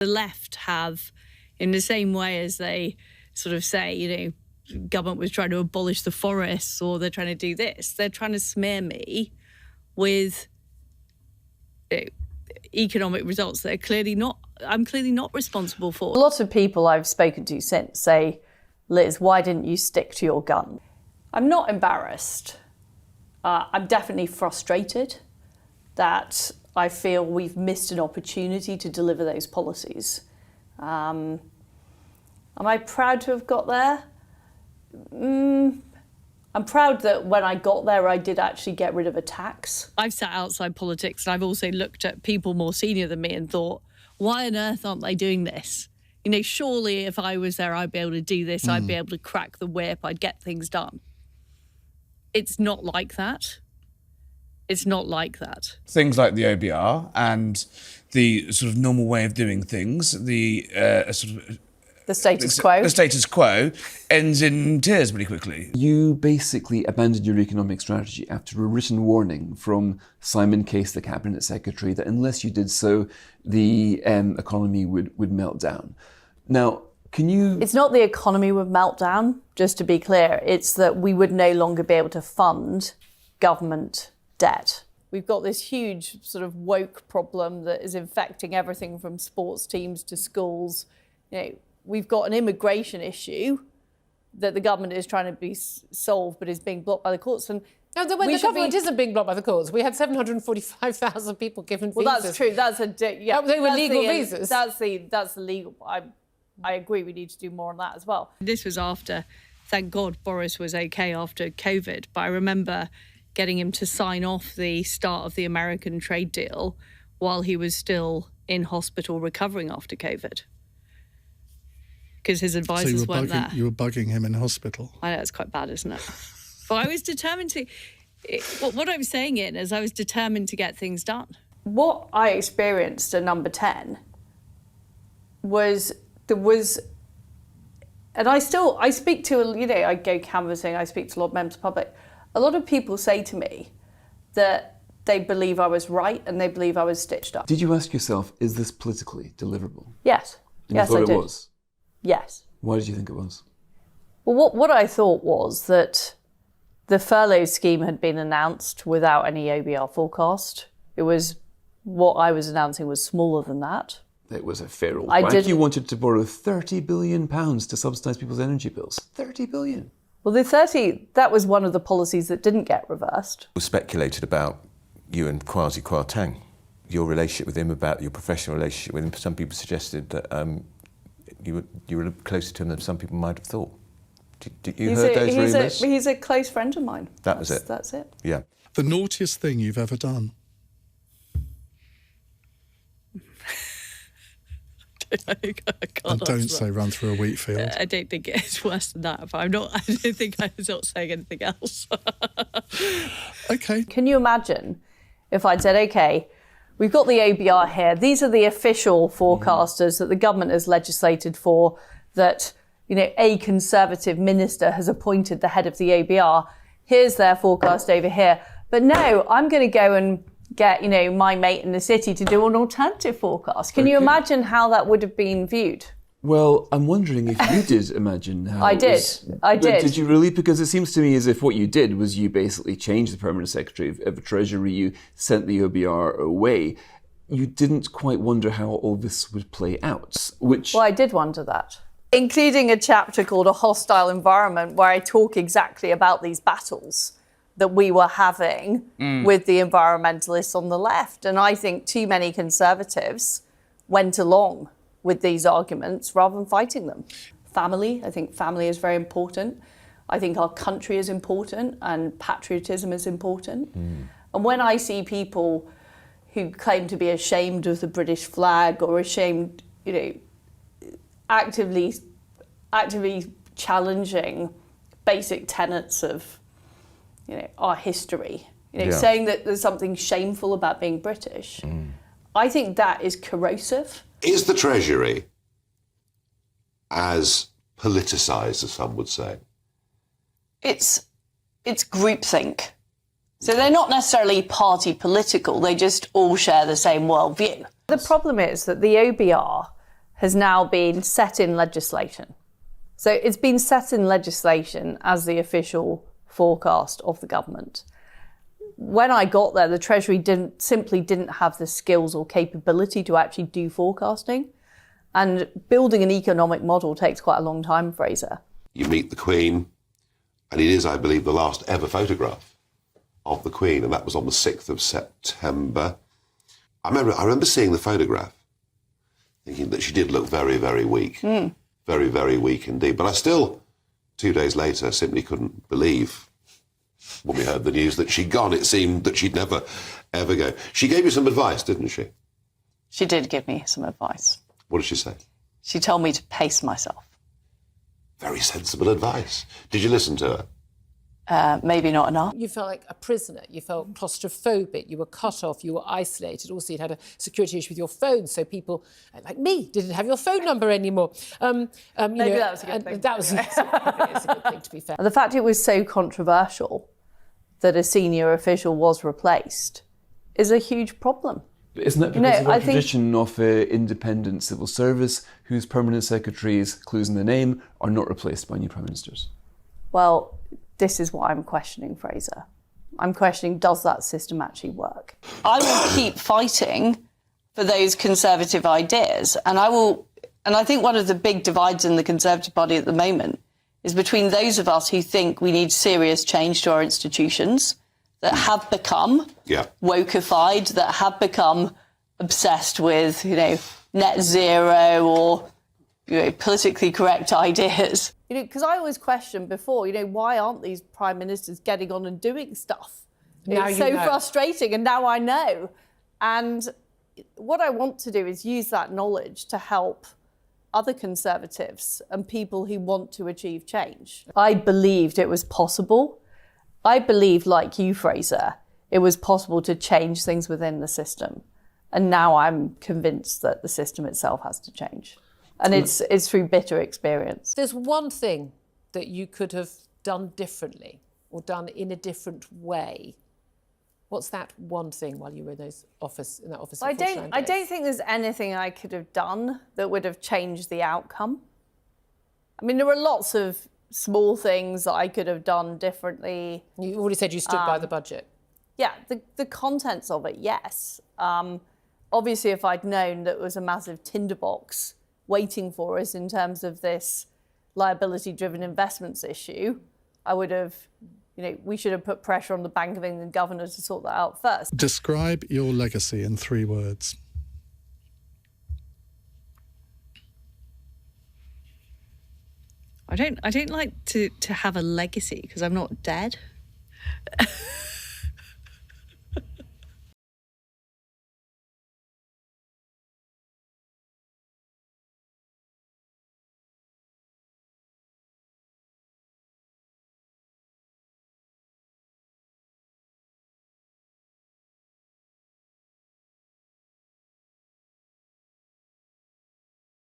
The left have, in the same way as they sort of say, government was trying to abolish the forests or they're trying to do this, they're trying to smear me with economic results that are I'm clearly not responsible for. A lot of people I've spoken to since say, Liz, why didn't you stick to your gun? I'm not embarrassed. I'm definitely frustrated that I feel we've missed an opportunity to deliver those policies. Am I proud to have got there? I'm proud that when I got there, I did actually get rid of a tax. I've sat outside politics and I've also looked at people more senior than me and thought, why on earth aren't they doing this? Surely if I was there, I'd be able to do this. I'd be able to crack the whip. I'd get things done. It's not like that. It's not like that. Things like the OBR and the sort of normal way of doing things, the status quo. The status quo ends in tears really quickly. You basically abandoned your economic strategy after a written warning from Simon Case, the Cabinet Secretary, that unless you did so, the economy would melt down. Now, can you... It's not the economy would melt down, just to be clear. It's that we would no longer be able to fund government debt. We've got this huge sort of woke problem that is infecting everything from sports teams to schools. We've got an immigration issue that the government is trying to be solved, but is being blocked by the courts. And no, the government isn't being blocked by the courts. We had 745,000 people given visas. Well, that's true. They were legal visas. That's the legal. I agree. We need to do more on that as well. This was after, thank God, Boris was okay after COVID. But I remember getting him to sign off the start of the American trade deal while he was still in hospital recovering after COVID. Because his advisors weren't there. You were bugging him in hospital. I know, it's quite bad, isn't it? But I was determined to... What I'm saying is I was determined to get things done. What I experienced at Number 10 was... And I speak to, I go canvassing, I speak to a lot of members of the public. A lot of people say to me that they believe I was right and they believe I was stitched up. Did you ask yourself, is this politically deliverable? Yes. And yes, you thought I did. It was? Yes. Why did you think it was? Well, what I thought was that the furlough scheme had been announced without any OBR forecast. What I was announcing was smaller than that. It was a fair old whack. You wanted to borrow £30 billion to subsidise people's energy bills. 30 billion. Well, that was one of the policies that didn't get reversed. It was speculated about you and Kwasi Kwarteng, your relationship with him, about your professional relationship with him. Some people suggested that you were closer to him than some people might have thought. Did you heard those rumours? He's a close friend of mine. That was it. That's it. Yeah. The naughtiest thing you've ever done? I can't and don't say run through a wheat field. I don't think it's worse than that, but I don't think I'm not saying anything else. OK. Can you imagine if I'd said, OK, we've got the OBR here. These are the official forecasters that the government has legislated for, that, a Conservative minister has appointed the head of the OBR. Here's their forecast over here. But no, I'm going to go and get, my mate in the city to do an alternative forecast. Can you imagine how that would have been viewed? Well, I'm wondering if you did imagine how I did. Did you really? Because it seems to me as if what you did was you basically changed the Permanent Secretary of the Treasury, you sent the OBR away. You didn't quite wonder how all this would play out, which... Well, I did wonder that. Including a chapter called A Hostile Environment, where I talk exactly about these battles that we were having with the environmentalists on the left. And I think too many Conservatives went along with these arguments rather than fighting them. Family, I think family is very important. I think our country is important and patriotism is important. And when I see people who claim to be ashamed of the British flag or ashamed, actively challenging basic tenets of our history, saying that there's something shameful about being British, I think that is corrosive. Is the Treasury as politicised as some would say? It's groupthink. So they're not necessarily party political, they just all share the same worldview. The problem is that the OBR has now been set in legislation. So it's been set in legislation as the official forecast of the government. When I got there, the Treasury simply didn't have the skills or capability to actually do forecasting. And building an economic model takes quite a long time, Fraser. You meet the Queen, and it is, I believe, the last ever photograph of the Queen, and that was on the 6th of September. I remember seeing the photograph, thinking that she did look very, very weak. Very, very weak indeed. But I still, 2 days later, simply couldn't believe when we heard the news that she'd gone. It seemed that she'd never, ever go. She gave you some advice, didn't she? She did give me some advice. What did she say? She told me to pace myself. Very sensible advice. Did you listen to her? Maybe not enough. You felt like a prisoner. You felt claustrophobic. You were cut off. You were isolated. Also, you'd had a security issue with your phone, so people like me didn't have your phone number anymore. Maybe that was a good thing. That was it's a good thing, to be fair. And the fact it was so controversial that a senior official was replaced is a huge problem. But isn't that because of our tradition of independent civil service, whose permanent secretaries, clues in the name, are not replaced by new prime ministers? Well, this is what I'm questioning, Fraser. I'm questioning, does that system actually work? I will keep fighting for those conservative ideas. And I think one of the big divides in the Conservative Party at the moment is between those of us who think we need serious change to our institutions that have become wokeified, that have become obsessed with, net zero or politically correct ideas. Because I always questioned before, why aren't these prime ministers getting on and doing stuff? It's so frustrating, and now I know. And what I want to do is use that knowledge to help other Conservatives and people who want to achieve change. I believed it was possible. I believed, like you, Fraser, it was possible to change things within the system. And now I'm convinced that the system itself has to change. And it's through bitter experience. There's one thing that you could have done differently or done in a different way. What's that one thing while you were in that office? I don't think there's anything I could have done that would have changed the outcome. I mean, there were lots of small things that I could have done differently. You already said you stood by the budget. Yeah, the contents of it, yes. Obviously, if I'd known that there was a massive tinderbox waiting for us in terms of this liability-driven investments issue, I would have, we should have put pressure on the Bank of England governor to sort that out first. Describe your legacy in 3 words. I don't like to have a legacy because I'm not dead.